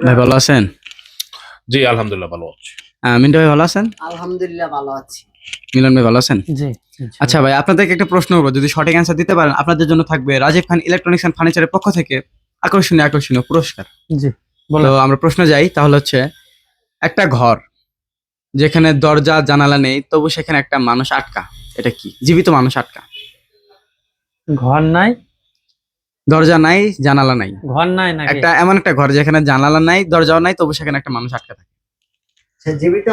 ভাই ভালো আছেন? জি আলহামদুলিল্লাহ ভালো আছি। মিন্টু ভাই ভালো আছেন? আলহামদুলিল্লাহ ভালো আছি। মিলন ভাই ভালো আছেন? জি। আচ্ছা ভাই, আপনাদেরকে একটা প্রশ্ন করবো, যদি সঠিক অ্যান্সার দিতে পারেন আপনাদের জন্য থাকবে রাজীব খান ইলেকট্রনিক্স এন্ড ফার্নিচারের পক্ষ থেকে আকর্ষণীয় পুরস্কার। জি তো আমরা প্রশ্ন যাই, তাহলে হচ্ছে একটা ঘর যেখানে দরজা জানালা নেই তবু সেখানে একটা মানুষ আটকা, এটা কি? জীবিত মানুষ আটকা। ঘর নাই, দরজা নাই, জানালা নাই, ঘর নাই নাকি? একটা এমন একটা ঘর যেখানে জানালা নাই, দরজাও নাই, তবু সেখানে একটা মানুষ আটকা থাকে। সে জীবিত?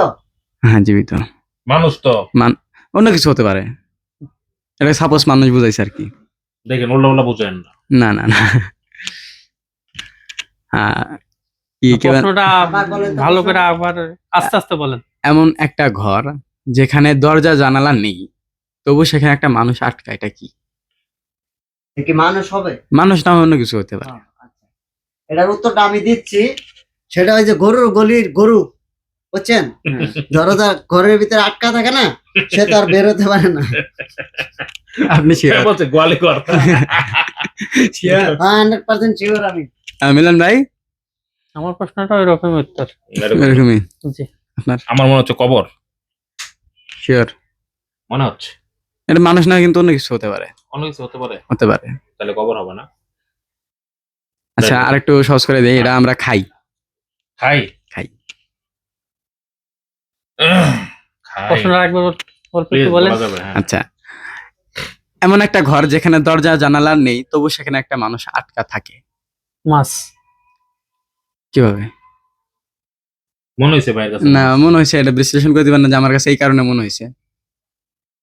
হ্যাঁ জীবিত। মানুষ তো অন্য কিছু হতে পারে, এটা সাপোজ মানুষ বুঝাইছে আর কি। দেখেন উল্লা উল্লা বুঝেন না। না না না। হ্যাঁ, প্রশ্নটা ভালো করে আবার আস্তে আস্তে বলেন। এমন একটা ঘর যেখানে দরজা জানালা নেই তবু সেখানে একটা মানুষ আটকা, এটা কি? কি মানুষ হবে? মানুষ না, অন্য কিছু হতে পারে। আচ্ছা, এটার উত্তরটা আমি দিচ্ছি। সেটা ওই যে গরুর গলির গরু, বুঝছেন? ধরো তার ঘরের ভিতরে আটকা থাকে না, সে তো আর বেরোতে পারে না। আপনি কে বলছে গোয়ালি ঘর? 100% শিওর আমি। মিলন ভাই? আমার প্রশ্নটা ওই রকমই উত্তর। এরকমই। জি। আপনার? আমার মনে হচ্ছে কবর। শিওর? মনে হচ্ছে এটা মানুষ না, কিন্তু অন্য কিছু হতে পারে। অন্য কিছু হতে পারে, হতে পারে। তাহলে কবর হবে না। আচ্ছা আরেকটু সহজ করে দেই, এটা আমরা খাই। খাই খাই। খাই প্রশ্নটা একবার অল্প প্লিজ একটু বলেন। বলা যাবে? হ্যাঁ আচ্ছা, এমন একটা ঘর যেখানে দরজা জানালা নেই তবু সেখানে একটা মানুষ আটকা থাকে, মাছ। কিভাবে? মনে হয়েছে ভাইয়ের কাছে না, মনে হয়েছে, এটা বিশ্লেষণ করে দিবেন না যে আমার কাছে এই কারণে মনে হয়েছে?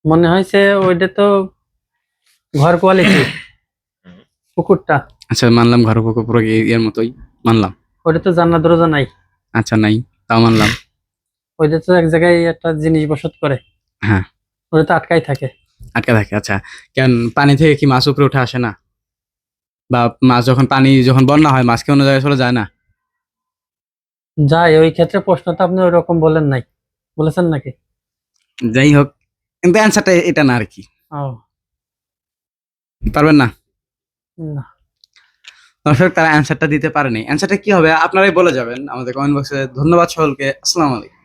মনে হয়েছে ওইটা তো ঘর কোয়ালিটি, পুকুরটা। আচ্ছা মানলাম, ঘর পুরো এর মতোই মানলাম। ওইটা তো জানলা দরজা নাই, আচ্ছা নাই, তাও মানলাম। ওইটা তো এক জায়গায় একটা জিনিস বসত করে। হ্যাঁ, ওইটা তো আটকাই থাকে। আটকা থাকে। আচ্ছা, কেন পানি থেকে কি মাছ উপরে উঠে আসে না? বা মাছ যখন বন্যা হয় মাছ কি অন্য জায়গায় চলে যায় না? যাই, ওই ক্ষেত্রে প্রশ্ন তো আপনি ওই রকম বলেন নাই, বলেছেন নাকি? যাই হোক, কিন্তু অ্যান্সারটা এটা না আর কি। ও পারবেন না? না। দর্শক তারা অ্যান্সারটা দিতে পারেনি। অ্যান্সারটা কি হবে আপনারাই বলে যাবেন আমাদের কমেন্ট বক্সে। ধন্যবাদ সকলকে, আসসালামু আলাইকুম।